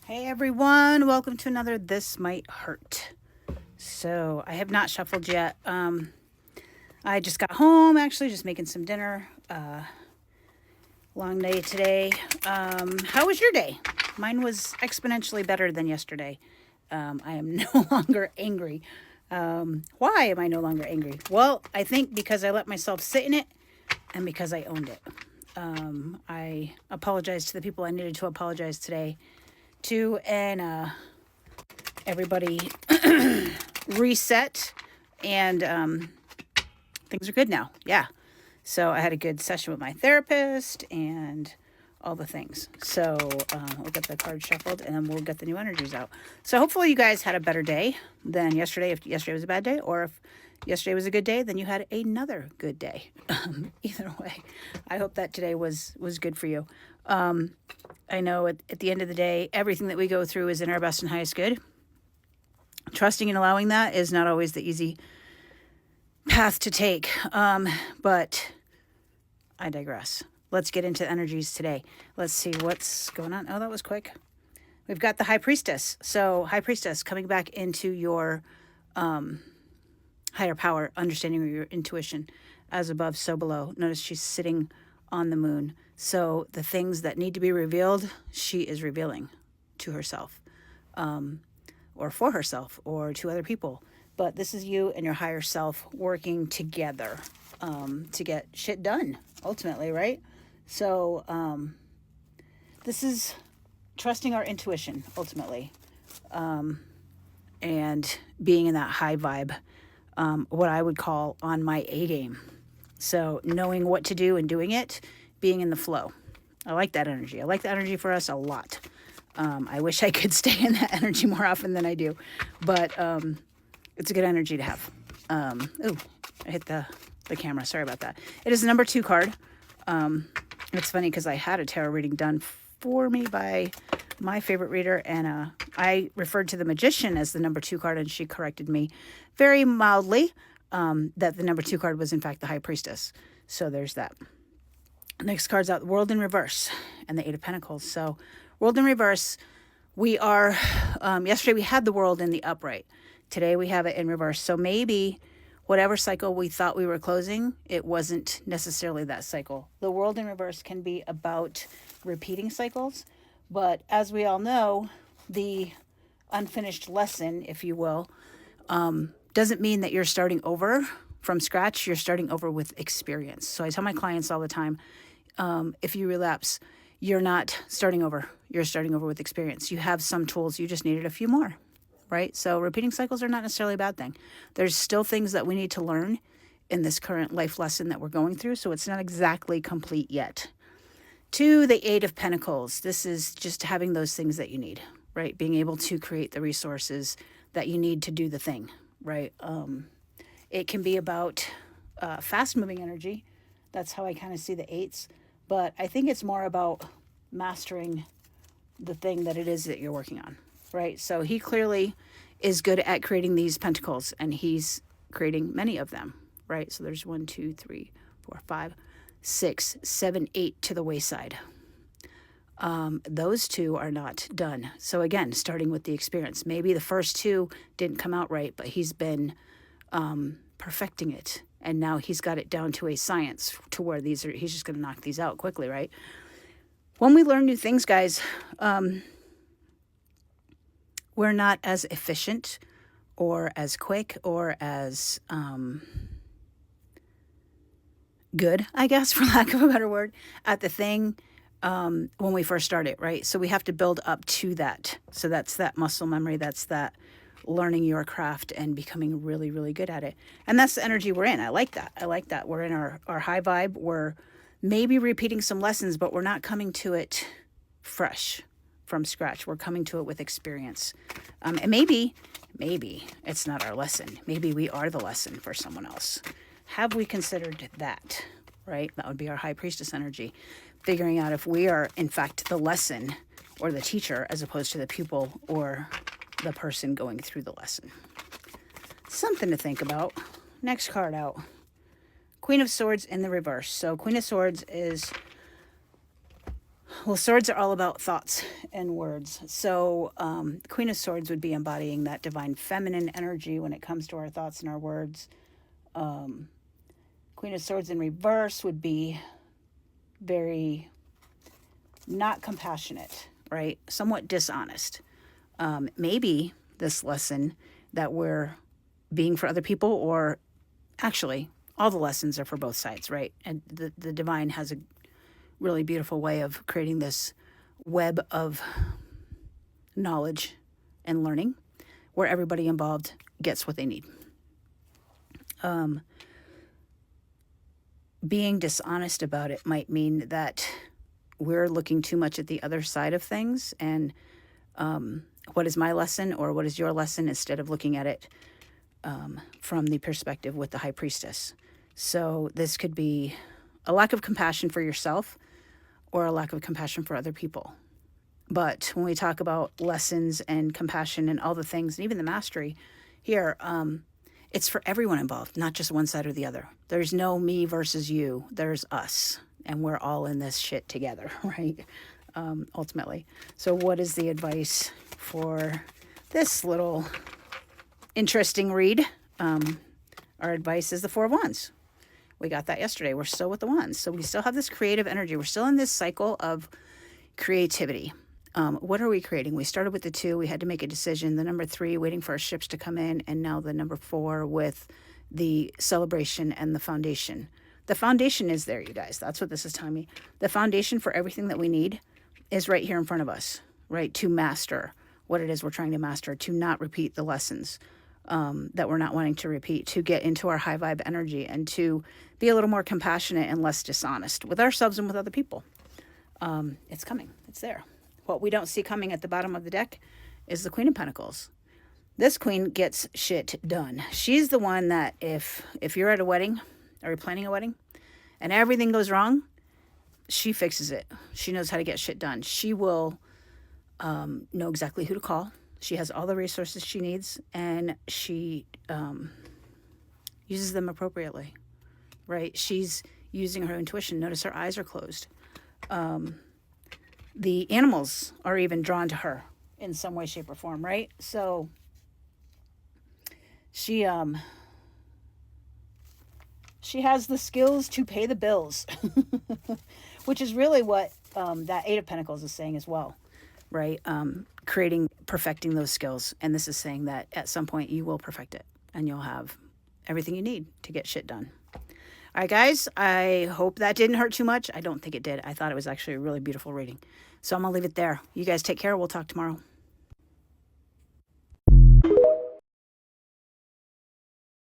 Hey everyone, welcome to another This Might Hurt. So I have not shuffled yet. I just got home, actually, just making some dinner. Long day today. How was your day? Mine was exponentially better than yesterday. I am no longer angry. Why am I no longer angry? Well, I think because I let myself sit in it and because I owned it. I apologized to the people I needed to apologize today to, and everybody reset, and things are good now. Yeah. So I had a good session with my therapist and all the things. So we'll get the cards shuffled and then we'll get the new energies out. So hopefully you guys had a better day than yesterday. If yesterday was a bad day, or if yesterday was a good day, then you had another good day. Either way, I hope that today was good for you. I know at the end of the day, everything that we go through is in our best and highest good. Trusting and allowing that is not always the easy path to take. But I digress. Let's get into energies today. Let's see what's going on. Oh, that was quick. We've got the High Priestess. So High Priestess coming back into your higher power, understanding of your intuition. As above, so below. Notice she's sitting on the moon. So the things that need to be revealed, she is revealing to herself, or for herself, or to other people. But this is you and your higher self working together to get shit done, ultimately, right? So this is trusting our intuition, ultimately, and being in that high vibe, what I would call on my A game. So knowing what to do and doing it, being in the flow. I like that energy. I like that energy for us a lot. I wish I could stay in that energy more often than I do, but it's a good energy to have. Ooh, I hit the camera. Sorry about that. It is the number 2 card. It's funny because I had a tarot reading done for me by my favorite reader, and I referred to the Magician as the number 2 card, and she corrected me very mildly that the number 2 card was in fact the High Priestess. So there's that. Next card's out, the World in Reverse and the 8 of Pentacles. So World in Reverse, we are, yesterday we had the World in the upright. Today we have it in reverse. So maybe whatever cycle we thought we were closing, it wasn't necessarily that cycle. The World in Reverse can be about repeating cycles, but as we all know, the unfinished lesson, if you will, doesn't mean that you're starting over from scratch. You're starting over with experience. So I tell my clients all the time, if you relapse, you're not starting over. You're starting over with experience. You have some tools. You just needed a few more, right? So repeating cycles are not necessarily a bad thing. There's still things that we need to learn in this current life lesson that we're going through. So it's not exactly complete yet. To the 8 of Pentacles, this is just having those things that you need, right? Being able to create the resources that you need to do the thing, right? It can be about fast-moving energy. That's how I kind of see the 8s. But I think it's more about mastering the thing that it is that you're working on, right? So he clearly is good at creating these pentacles, and he's creating many of them, right? So there's 1, 2, 3, 4, 5, 6, 7, 8 to the wayside. Those 2 are not done. So again, starting with the experience. Maybe the first 2 didn't come out right, but he's been perfecting it. And now he's got it down to a science to where he's just going to knock these out quickly, right? When we learn new things, guys, we're not as efficient or as quick or as good, I guess, for lack of a better word, at the thing when we first start it, right? So we have to build up to that. So that's that muscle memory. That's that learning your craft and becoming really, really good at it. And that's the energy we're in. I like that. I like that. We're in our high vibe. We're maybe repeating some lessons, but we're not coming to it fresh from scratch. We're coming to it with experience. And maybe it's not our lesson. Maybe we are the lesson for someone else. Have we considered that, right? That would be our High Priestess energy. Figuring out if we are, in fact, the lesson or the teacher as opposed to the pupil or the person going through the lesson. Something to think about. Next card out. Queen of Swords in the reverse. So Queen of Swords is Well, swords are all about thoughts and words. So Queen of Swords would be embodying that divine feminine energy when it comes to our thoughts and our words. Queen of Swords in reverse would be very not compassionate, right? Somewhat dishonest. Maybe this lesson that we're being for other people, or actually all the lessons are for both sides, right? And the divine has a really beautiful way of creating this web of knowledge and learning where everybody involved gets what they need. Being dishonest about it might mean that we're looking too much at the other side of things and what is my lesson or what is your lesson, instead of looking at it from the perspective with the High Priestess. So this could be a lack of compassion for yourself or a lack of compassion for other people. But when we talk about lessons and compassion and all the things, and even the mastery here, it's for everyone involved, not just one side or the other. There's no me versus you. There's us. And we're all in this shit together, right? Ultimately. So what is the advice for this little interesting read? Our advice is the Four of Wands. We got that yesterday. We're still with the Wands. So we still have this creative energy. We're still in this cycle of creativity. What are we creating? We started with the 2. We had to make a decision. The number 3, waiting for our ships to come in. And now the number 4 with the celebration and the foundation. The foundation is there, you guys. That's what this is telling me. The foundation for everything that we need is right here in front of us, right? To master what it is we're trying to master, to not repeat the lessons that we're not wanting to repeat, to get into our high vibe energy, and to be a little more compassionate and less dishonest with ourselves and with other people. It's coming. It's there. What we don't see coming at the bottom of the deck is the Queen of Pentacles. This queen gets shit done. She's the one that if you're at a wedding or you're planning a wedding and everything goes wrong, she fixes it. She knows how to get shit done. She will know exactly who to call. She has all the resources she needs, and she uses them appropriately, right? She's using her intuition. Notice her eyes are closed. The animals are even drawn to her in some way, shape, or form, right? So she has the skills to pay the bills, which is really what that 8 of Pentacles is saying as well, right? Perfecting those skills. And this is saying that at some point you will perfect it and you'll have everything you need to get shit done. All right, guys, I hope that didn't hurt too much. I don't think it did. I thought it was actually a really beautiful reading. So I'm going to leave it there. You guys take care. We'll talk tomorrow.